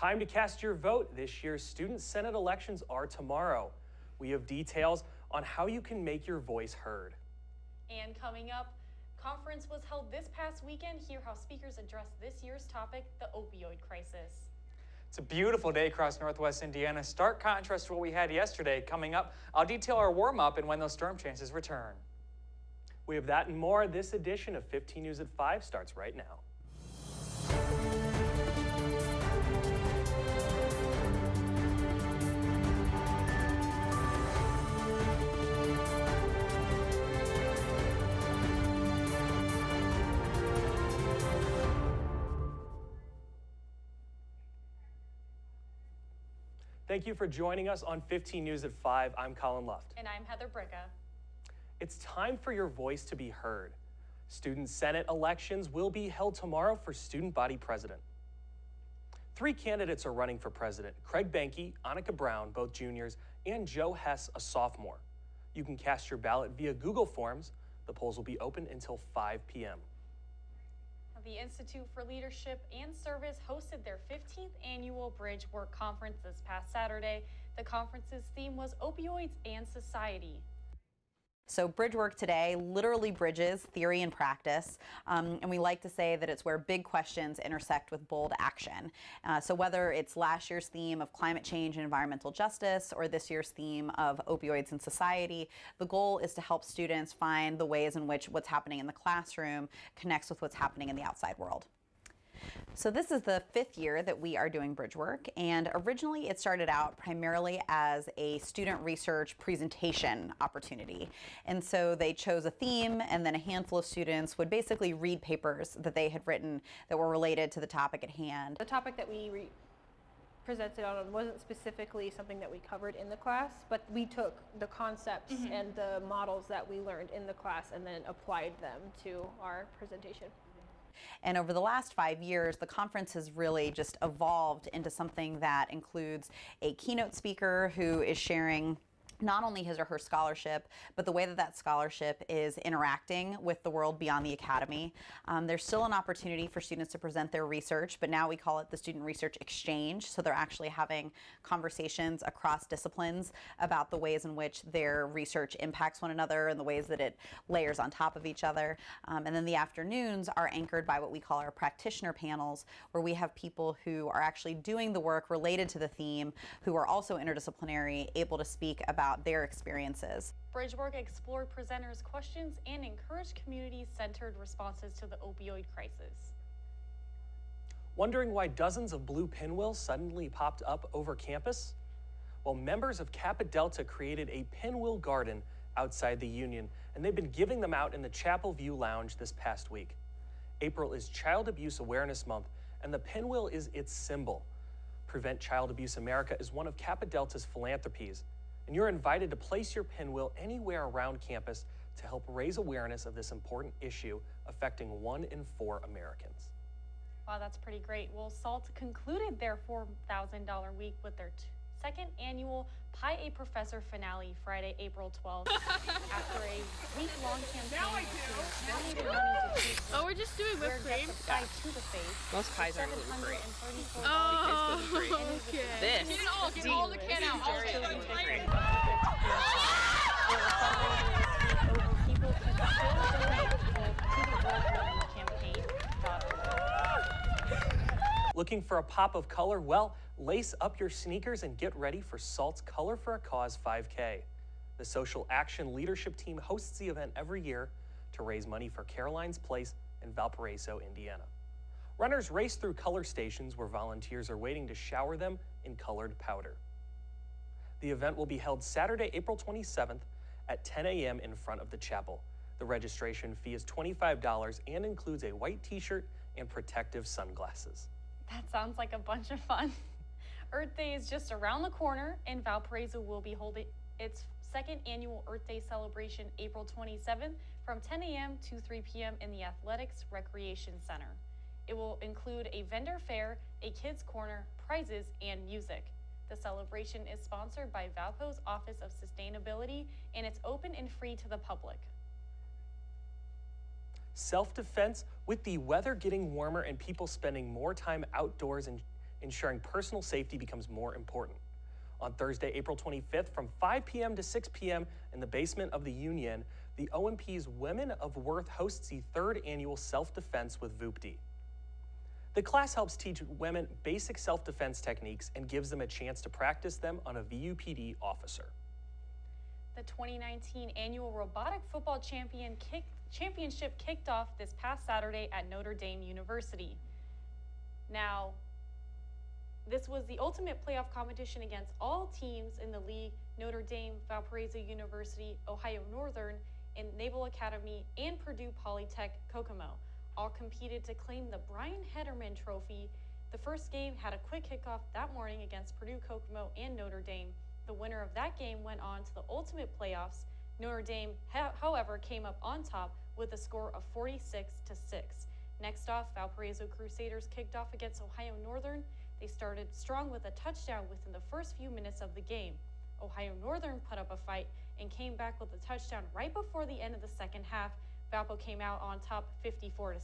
Time to cast your vote. This year's Student Senate elections are tomorrow. We have details on how you can make your voice heard. And coming up, conference was held this past weekend. Hear how speakers addressed this year's topic, the opioid crisis. It's a beautiful day across Northwest Indiana. Stark contrast to what we had yesterday. Coming up, I'll detail our warm-up and when those storm chances return. We have that and more. This edition of 15 News at 5 starts right now. Thank you for joining us on 15 News at 5. I'm Colin Luft. And I'm Heather Bricka. It's time for your voice to be heard. Student Senate elections will be held tomorrow for student body president. 3 candidates are running for president: Craig Benke, Annika Brown, both juniors, and Joe Hess, a sophomore. You can cast your ballot via Google Forms. The polls will be open until 5 p.m. The Institute for Leadership and Service hosted their 15th annual Bridge Work Conference this past Saturday. The conference's theme was opioids and society. So Bridge Work today literally bridges theory and practice, and we like to say that it's where big questions intersect with bold action. So whether it's last year's theme of climate change and environmental justice or this year's theme of opioids and society, the goal is to help students find the ways in which what's happening in the classroom connects with what's happening in the outside world. So this is the 5th year that we are doing Bridge Work, and originally it started out primarily as a student research presentation opportunity. And so they chose a theme, and then a handful of students would basically read papers that they had written that were related to the topic at hand. The topic that we presented on wasn't specifically something that we covered in the class, but we took the concepts and the models that we learned in the class and then applied them to our presentation. And over the last 5 years, the conference has really just evolved into something that includes a keynote speaker who is sharing not only his or her scholarship, but the way that that scholarship is interacting with the world beyond the academy. There's still an opportunity for students to present their research, but now we call it the Student Research Exchange. So they're actually having conversations across disciplines about the ways in which their research impacts one another and the ways that it layers on top of each other. And then the afternoons are anchored by what we call our practitioner panels, where we have people who are actually doing the work related to the theme, who are also interdisciplinary, able to speak about their experiences. Bridgework explored presenters' questions and encouraged community-centered responses to the opioid crisis. Wondering why dozens of blue pinwheels suddenly popped up over campus? Well, members of Kappa Delta created a pinwheel garden outside the Union, and they've been giving them out in the Chapel View Lounge this past week. April is Child Abuse Awareness Month, and the pinwheel is its symbol. Prevent Child Abuse America is one of Kappa Delta's philanthropies, and you're invited to place your pinwheel anywhere around campus to help raise awareness of this important issue affecting 1 in 4 Americans. Wow, that's pretty great. Well, SALT concluded their $4,000 week with their 2nd annual Pi A Professor finale Friday, April 12th. After a week-long campaign, donated money to we're just doing whipped cream? Pie to the face. Most pies aren't gluten-free. Oh, okay. This. Get all the can out. All Looking for a pop of color? Well, lace up your sneakers and get ready for SALT's Color for a Cause 5K. The Social Action Leadership Team hosts the event every year to raise money for Caroline's Place in Valparaiso, Indiana. Runners race through color stations where volunteers are waiting to shower them in colored powder. The event will be held Saturday, April 27th at 10 a.m. in front of the chapel. The registration fee is $25 and includes a white t-shirt and protective sunglasses. That sounds like a bunch of fun. Earth Day is just around the corner, and Valparaiso will be holding its 2nd annual Earth Day celebration April 27th from 10 a.m. to 3 p.m. in the Athletics Recreation Center. It will include a vendor fair, a kids' corner, prizes, and music. The celebration is sponsored by Valpo's Office of Sustainability, and it's open and free to the public. Self-defense, with the weather getting warmer and people spending more time outdoors ensuring personal safety becomes more important. On Thursday, April 25th, from 5 p.m. to 6 p.m. in the basement of the Union, the OMP's Women of Worth hosts the 3rd annual Self-Defense with VUTV. The class helps teach women basic self-defense techniques and gives them a chance to practice them on a VUPD officer. The 2019 annual Robotic Football Championship kicked off this past Saturday at Notre Dame University. Now, this was the ultimate playoff competition against all teams in the league: Notre Dame, Valparaiso University, Ohio Northern, and Naval Academy, and Purdue Polytech Kokomo. All competed to claim the Brian Hederman Trophy. The first game had a quick kickoff that morning against Purdue Kokomo and Notre Dame. The winner of that game went on to the ultimate playoffs. Notre Dame, however, came up on top with a score of 46-6. Next off, Valparaiso Crusaders kicked off against Ohio Northern. They started strong with a touchdown within the first few minutes of the game. Ohio Northern put up a fight and came back with a touchdown right before the end of the second half. Valpo came out on top 54-6.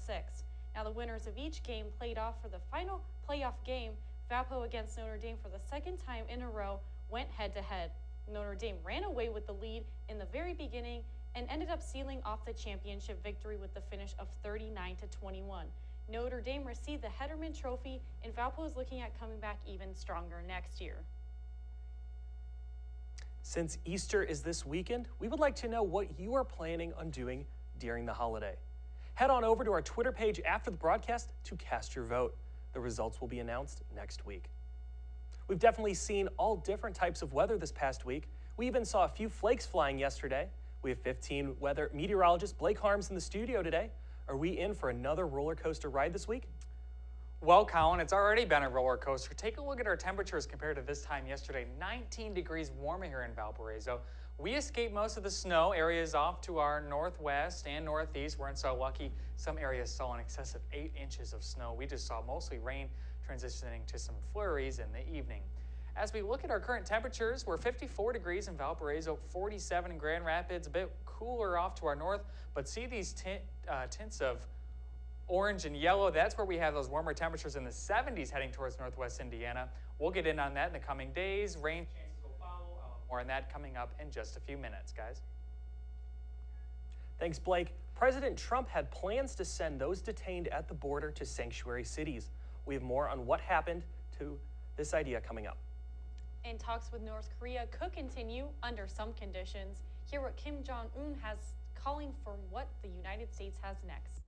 Now the winners of each game played off for the final playoff game. Valpo against Notre Dame for the second time in a row went head-to-head. Notre Dame ran away with the lead in the very beginning and ended up sealing off the championship victory with the finish of 39-21. Notre Dame received the Hederman Trophy, and Valpo is looking at coming back even stronger next year. Since Easter is this weekend, we would like to know what you are planning on doing during the holiday. Head on over to our Twitter page after the broadcast to cast your vote. The results will be announced next week. We've definitely seen all different types of weather this past week. We even saw a few flakes flying yesterday. We have 15 weather meteorologist Blake Harms in the studio today. Are we in for another roller coaster ride this week? Well, Colin, it's already been a roller coaster. Take a look at our temperatures compared to this time yesterday. 19 degrees warmer here in Valparaiso. We escaped most of the snow. Areas off to our northwest and northeast weren't so lucky. Some areas saw an excess of 8 inches of snow. We just saw mostly rain transitioning to some flurries in the evening. As we look at our current temperatures, we're 54 degrees in Valparaiso, 47 in Grand Rapids, a bit cooler off to our north, but see these tints of orange and yellow. That's where we have those warmer temperatures in the 70s heading towards northwest Indiana. We'll get in on that in the coming days. Rain chances will follow. More on that coming up in just a few minutes, guys. Thanks, Blake. President Trump had plans to send those detained at the border to sanctuary cities. We have more on what happened to this idea coming up. And talks with North Korea could continue under some conditions. Hear what Kim Jong-un has calling for what the United States has next.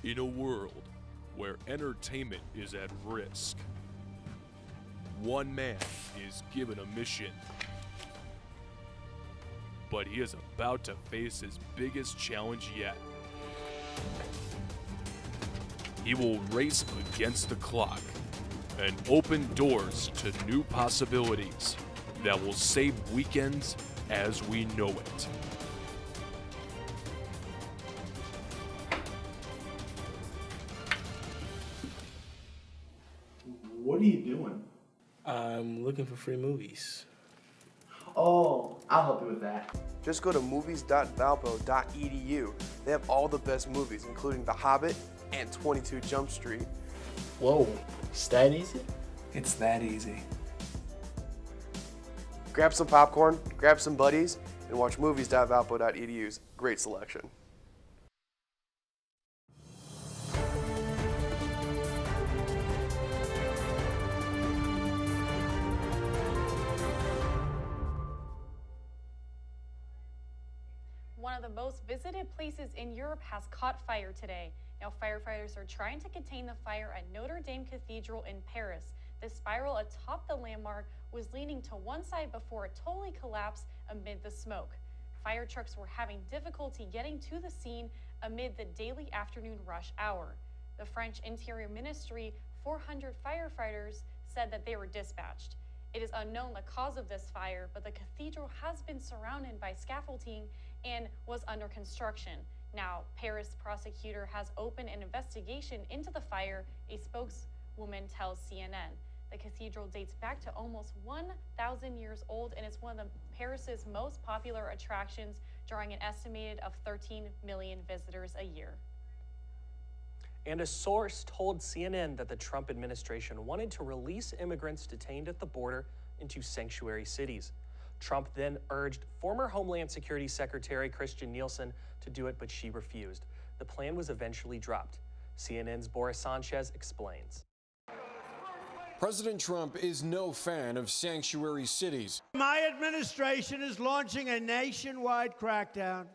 In a world where entertainment is at risk, one man is given a mission, but he is about to face his biggest challenge yet. He will race against the clock and open doors to new possibilities that will save weekends as we know it. What are you doing? I'm looking for free movies. Oh, I'll help you with that. Just go to movies.valpo.edu. They have all the best movies, including The Hobbit and 22 Jump Street. Whoa, it's that easy? It's that easy. Grab some popcorn, grab some buddies, and watch movies.valpo.edu's great selection. One of the most visited places in Europe has caught fire today. Now firefighters are trying to contain the fire at Notre Dame Cathedral in Paris. The spiral atop the landmark was leaning to one side before it totally collapsed amid the smoke. Fire trucks were having difficulty getting to the scene amid the daily afternoon rush hour. The French Interior Ministry 400 firefighters said that they were dispatched. It is unknown the cause of this fire, but the cathedral has been surrounded by scaffolding and was under construction. Now, Paris prosecutor has opened an investigation into the fire, a spokeswoman tells CNN. The cathedral dates back to almost 1,000 years old and is one of Paris's most popular attractions, drawing an estimated of 13 million visitors a year. And a source told CNN that the Trump administration wanted to release immigrants detained at the border into sanctuary cities. Trump then urged former Homeland Security Secretary Kirstjen Nielsen to do it, but she refused. The plan was eventually dropped. CNN's Boris Sanchez explains. President Trump is no fan of sanctuary cities. My administration is launching a nationwide crackdown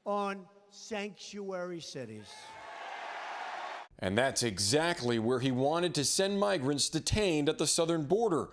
on sanctuary cities. And that's exactly where he wanted to send migrants detained at the southern border.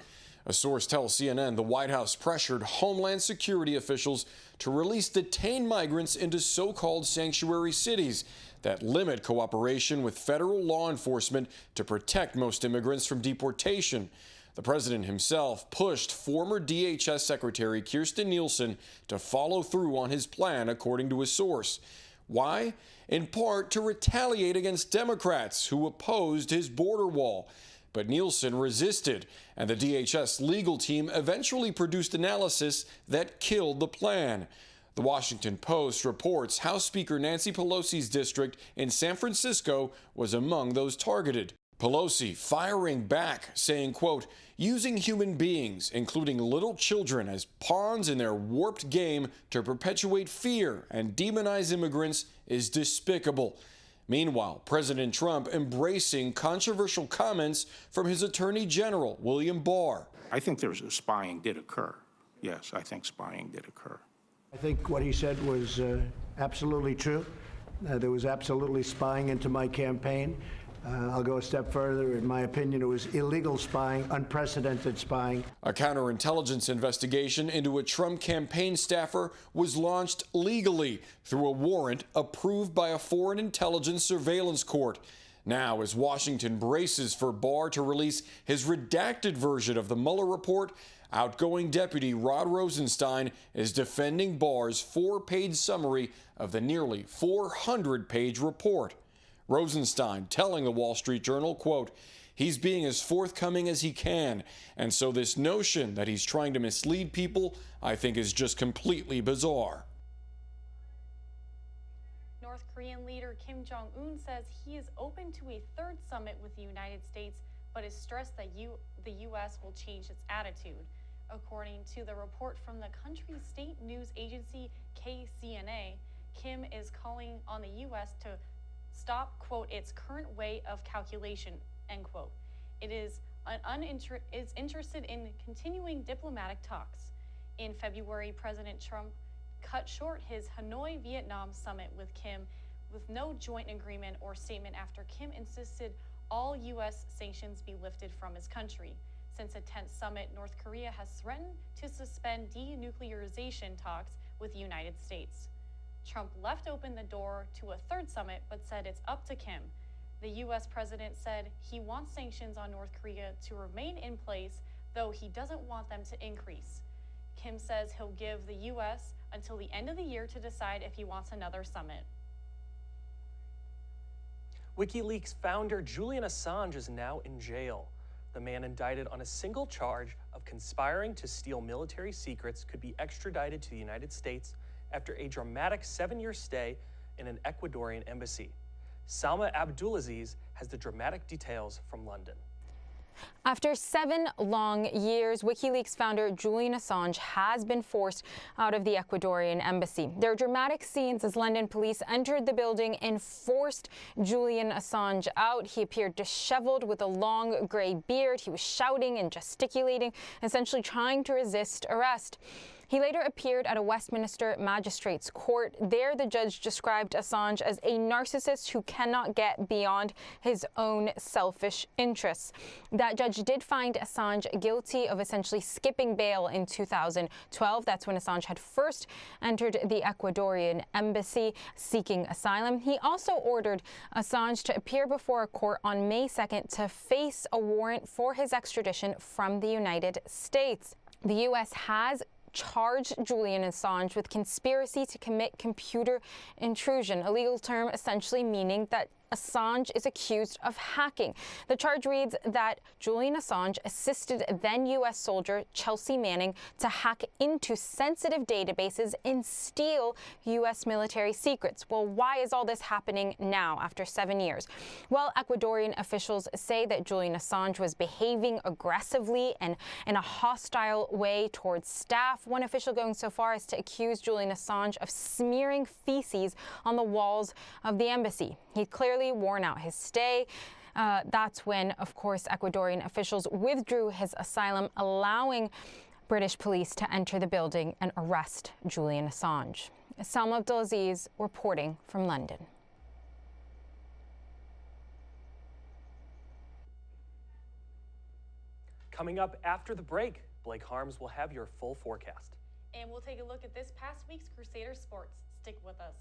A source tells CNN the White House pressured Homeland Security officials to release detained migrants into so-called sanctuary cities that limit cooperation with federal law enforcement to protect most immigrants from deportation. The president himself pushed former DHS Secretary Kirstjen Nielsen to follow through on his plan, according to a source. Why? In part to retaliate against Democrats who opposed his border wall. But Nielsen resisted, and the DHS legal team eventually produced analysis that killed the plan. The Washington Post reports House Speaker Nancy Pelosi's district in San Francisco was among those targeted. Pelosi firing back, saying, quote, using human beings, including little children, as pawns in their warped game to perpetuate fear and demonize immigrants is despicable. Meanwhile, President Trump embracing controversial comments from his Attorney General, William Barr. I think spying did occur. Yes, I think spying did occur. I think what he said was absolutely true. There was absolutely spying into my campaign. I'll go a step further. In my opinion, it was illegal spying, unprecedented spying. A counterintelligence investigation into a Trump campaign staffer was launched legally through a warrant approved by a foreign intelligence surveillance court. Now, as Washington braces for Barr to release his redacted version of the Mueller report, outgoing Deputy Rod Rosenstein is defending Barr's 4-page summary of the nearly 400-page report. Rosenstein telling the Wall Street Journal, quote, he's being as forthcoming as he can, and so this notion that he's trying to mislead people, I think, is just completely bizarre. North Korean leader Kim Jong-un says he is open to a third summit with the United States, but has stressed that the U.S. will change its attitude. According to the report from the country's state news agency KCNA, Kim is calling on the U.S. to stop, quote, its current way of calculation, end quote. It is interested in continuing diplomatic talks. In February, President Trump cut short his Hanoi, Vietnam summit with Kim with no joint agreement or statement after Kim insisted all U.S. sanctions be lifted from his country. Since a 10th summit, North Korea has threatened to suspend denuclearization talks with the United States. Trump left open the door to a third summit, but said it's up to Kim. The U.S. president said he wants sanctions on North Korea to remain in place, though he doesn't want them to increase. Kim says he'll give the U.S. until the end of the year to decide if he wants another summit. Wikileaks founder Julian Assange is now in jail. The man indicted on a single charge of conspiring to steal military secrets could be extradited to the United States after a dramatic 7-year stay in an Ecuadorian embassy. Salma Abdulaziz has the dramatic details from London. After 7 long years, Wikileaks founder Julian Assange has been forced out of the Ecuadorian embassy. There are dramatic scenes as London police entered the building and forced Julian Assange out. He appeared disheveled with a long gray beard. He was shouting and gesticulating, essentially trying to resist arrest. He later appeared at a Westminster magistrate's court. There, the judge described Assange as a narcissist who cannot get beyond his own selfish interests. That judge did find Assange guilty of essentially skipping bail in 2012. That's when Assange had first entered the Ecuadorian embassy seeking asylum. He also ordered Assange to appear before a court on May 2nd to face a warrant for his extradition from the United States. The U.S. has charged Julian Assange with conspiracy to commit computer intrusion, a legal term essentially meaning that Assange is accused of hacking. The charge reads that Julian Assange assisted then U.S. soldier Chelsea Manning to hack into sensitive databases and steal U.S. military secrets. Well, why is all this happening now after 7 years? Well, Ecuadorian officials say that Julian Assange was behaving aggressively and in a hostile way towards staff. One official going so far as to accuse Julian Assange of smearing feces on the walls of the embassy. He clearly worn out his stay. That's when, of course, Ecuadorian officials withdrew his asylum, allowing British police to enter the building and arrest Julian Assange. Salma Abdulaziz reporting from London. Coming up after the break, Blake Harms will have your full forecast. And we'll take a look at this past week's Crusader sports. Stick with us.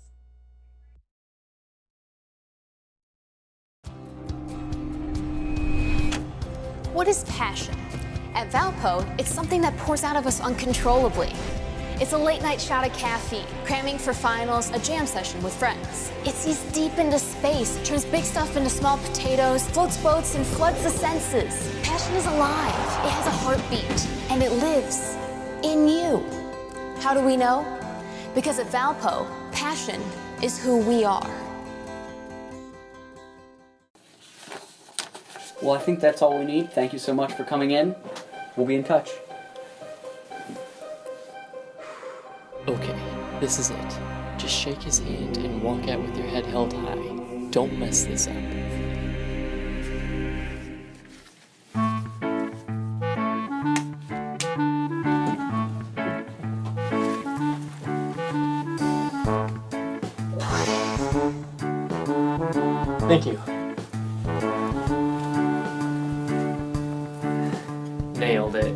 What is passion? At Valpo, it's something that pours out of us uncontrollably. It's a late-night shot of caffeine, cramming for finals, a jam session with friends. It sees deep into space, turns big stuff into small potatoes, floats boats, and floods the senses. Passion is alive. It has a heartbeat, and it lives in you. How do we know? Because at Valpo, passion is who we are. Well, I think that's all we need. Thank you so much for coming in. We'll be in touch. Okay, this is it. Just shake his hand and walk out with your head held high. Don't mess this up. Thank you. Nailed it.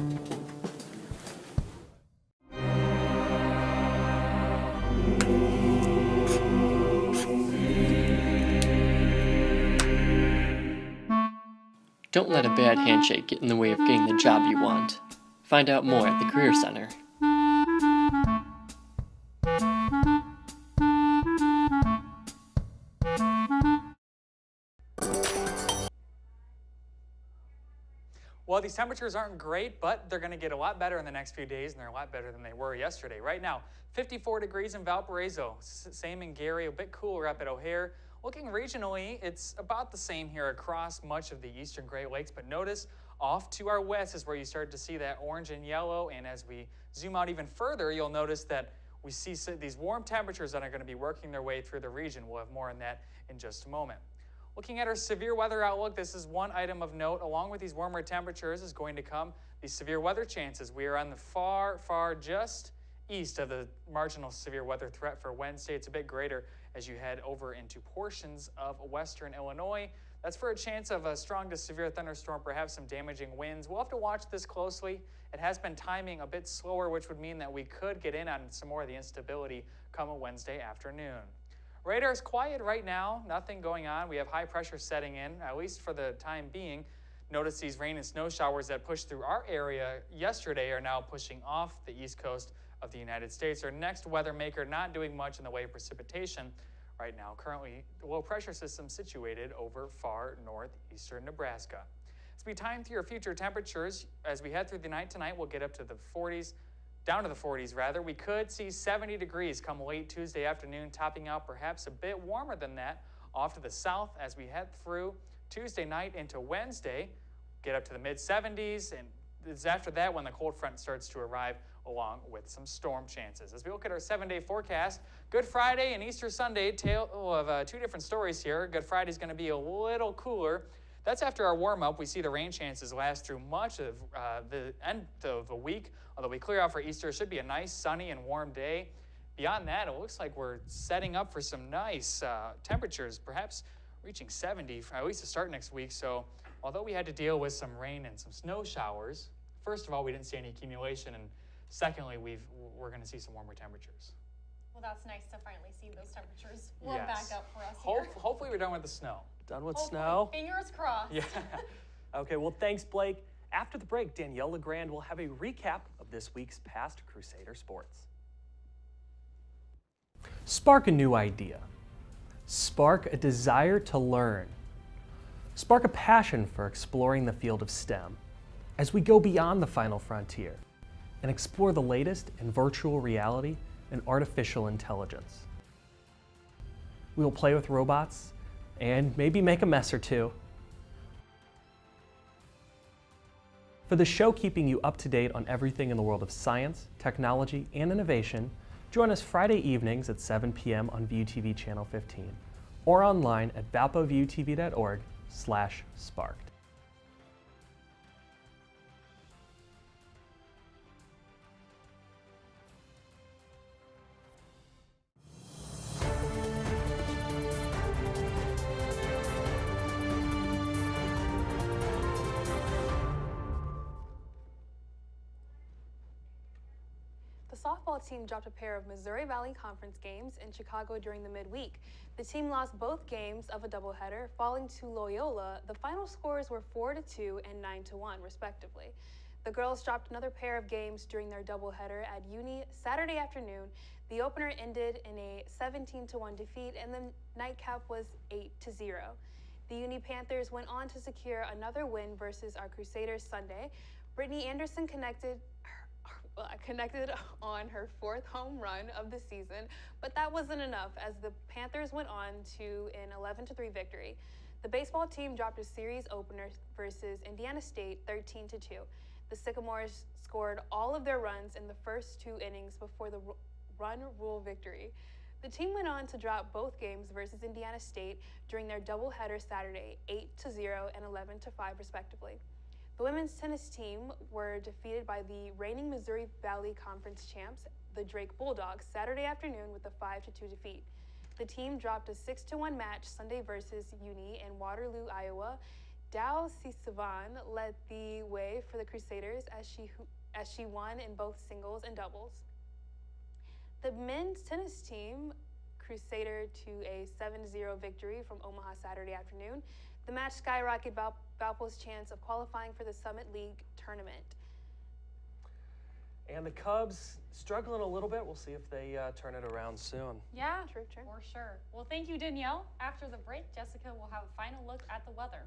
Don't let a bad handshake get in the way of getting the job you want. Find out more at the Career Center. Well, these temperatures aren't great, but they're going to get a lot better in the next few days, and they're a lot better than they were yesterday. Right now, 54 degrees in Valparaiso, same in Gary, a bit cooler up at O'Hare. Looking regionally, it's about the same here across much of the eastern Great Lakes, but notice off to our west is where you start to see that orange and yellow, and as we zoom out even further, you'll notice that we see these warm temperatures that are going to be working their way through the region. We'll have more on that in just a moment. Looking at our severe weather outlook, this is one item of note. Along with these warmer temperatures is going to come these severe weather chances. We are on the far just east of the marginal severe weather threat for Wednesday. It's a bit greater as you head over into portions of western Illinois. That's for a chance of a strong to severe thunderstorm, perhaps some damaging winds. We'll have to watch this closely. It has been timing a bit slower, which would mean that we could get in on some more of the instability come a Wednesday afternoon. Radar is quiet right now, nothing going on. We have high pressure setting in, at least for the time being. Notice these rain and snow showers that pushed through our area yesterday are now pushing off the east coast of the United States. Our next weather maker not doing much in the way of precipitation right now. Currently, low pressure system situated over far northeastern Nebraska. As we time through your future temperatures, as we head through the night tonight, we'll get up to the 40s, down to the 40s rather. We could see 70 degrees come late Tuesday afternoon, topping out perhaps a bit warmer than that off to the south as we head through Tuesday night into Wednesday. Get up to the mid 70s, and it's after that when the cold front starts to arrive along with some storm chances. As we look at our 7-day forecast, Good Friday and Easter Sunday, tale of two different stories here. Good Friday is going to be a little cooler. That's after our warm-up. We see the rain chances last through much of the end of the week. Although we clear out for Easter, it should be a nice sunny and warm day. Beyond that, it looks like we're setting up for some nice temperatures, perhaps reaching 70, at least to start next week. So although we had to deal with some rain and some snow showers, first of all, we didn't see any accumulation, and secondly, we're going to see some warmer temperatures. Well, that's nice to finally see those temperatures warm back up for us here. Hopefully we're done with the snow. Done with Hopefully. snow? Fingers crossed. Yeah. Okay, well, thanks, Blake. After the break, Danielle LeGrand will have a recap of this week's past Crusader sports. Spark a new idea. Spark a desire to learn. Spark a passion for exploring the field of STEM as we go beyond the final frontier and explore the latest in virtual reality and artificial intelligence. We will play with robots and maybe make a mess or two. For the show keeping you up to date on everything in the world of science, technology, and innovation, join us Friday evenings at 7 p.m. on VUTV Channel 15 or online at valpovutv.org/sparked. The softball team dropped a pair of Missouri Valley Conference games in Chicago during the midweek. The team lost both games of a doubleheader, falling to Loyola. The final scores were 4-2 and 9-1, respectively. The girls dropped another pair of games during their doubleheader at Uni Saturday afternoon. The opener ended in a 17-1 defeat, and the nightcap was 8-0. The Uni Panthers went on to secure another win versus our Crusaders Sunday. Brittany Anderson connected on her fourth home run of the season, but that wasn't enough as the Panthers went on to an 11-3 victory. The baseball team dropped a series opener versus Indiana State 13-2. The Sycamores scored all of their runs in the first 2 innings before the run rule victory. The team went on to drop both games versus Indiana State during their doubleheader Saturday, 8-0 and 11-5 respectively. The women's tennis team were defeated by the reigning Missouri Valley Conference champs, the Drake Bulldogs, Saturday afternoon with a 5-2 defeat. The team dropped a 6-1 match Sunday versus Uni in Waterloo, Iowa. Dow Sisavan led the way for the Crusaders as she won in both singles and doubles. The men's tennis team crusader to a 7-0 victory from Omaha Saturday afternoon. The match skyrocketed Valpo's chance of qualifying for the Summit League tournament. And the Cubs struggling a little bit. We'll see if they turn it around soon. Yeah, true. For sure. Well, thank you, Danielle. After the break, Jessica will have a final look at the weather.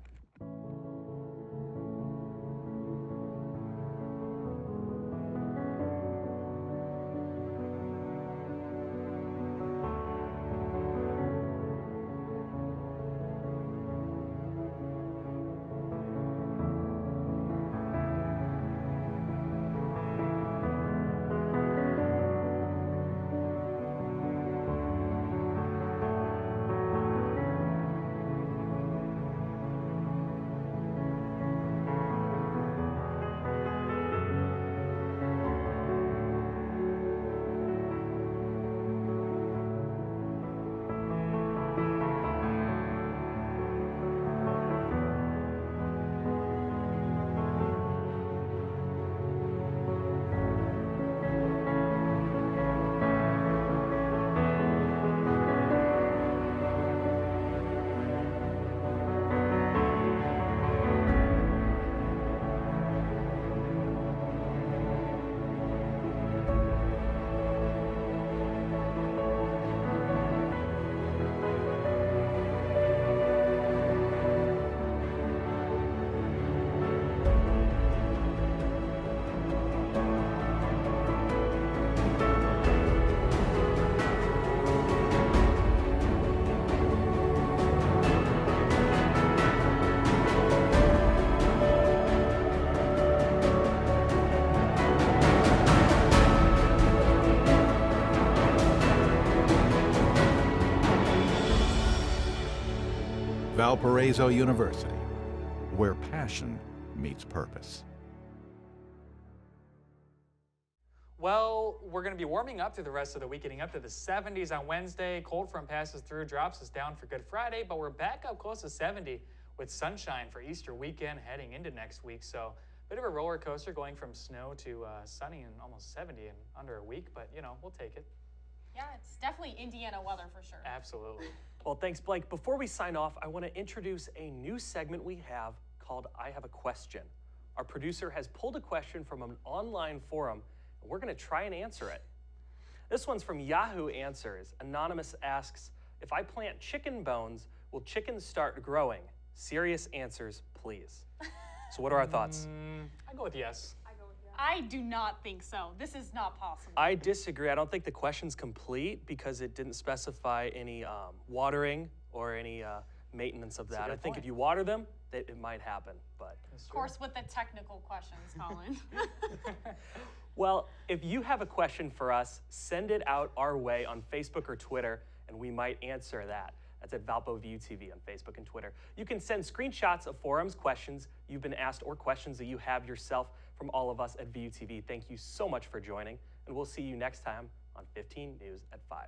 Valparaiso University, where passion meets purpose. Well, we're going to be warming up through the rest of the week, getting up to the 70s on Wednesday. Cold front passes through, drops us down for Good Friday, but we're back up close to 70 with sunshine for Easter weekend heading into next week. So a bit of a roller coaster going from snow to sunny and almost 70 in under a week, but you know, we'll take it. Yeah, it's definitely Indiana weather for sure. Absolutely. Well, thanks, Blake. Before we sign off, I want to introduce a new segment we have called I Have a Question. Our producer has pulled a question from an online forum, and we're going to try and answer it. This one's from Yahoo Answers. Anonymous asks, if I plant chicken bones, will chickens start growing? Serious answers, please. So what are our thoughts? I go with yes. I do not think so. This is not possible. I disagree. I don't think the question's complete because it didn't specify any watering or any maintenance of that. I think if you water them, it might happen. But Of course, with the technical questions, Colin. well, if you have a question for us, send it out our way on Facebook or Twitter, and we might answer that. That's at Valpo VUTV on Facebook and Twitter. You can send screenshots of forums, questions you've been asked, or questions that you have yourself from all of us at VUTV. Thank you so much for joining, and we'll see you next time on 15 News at 5.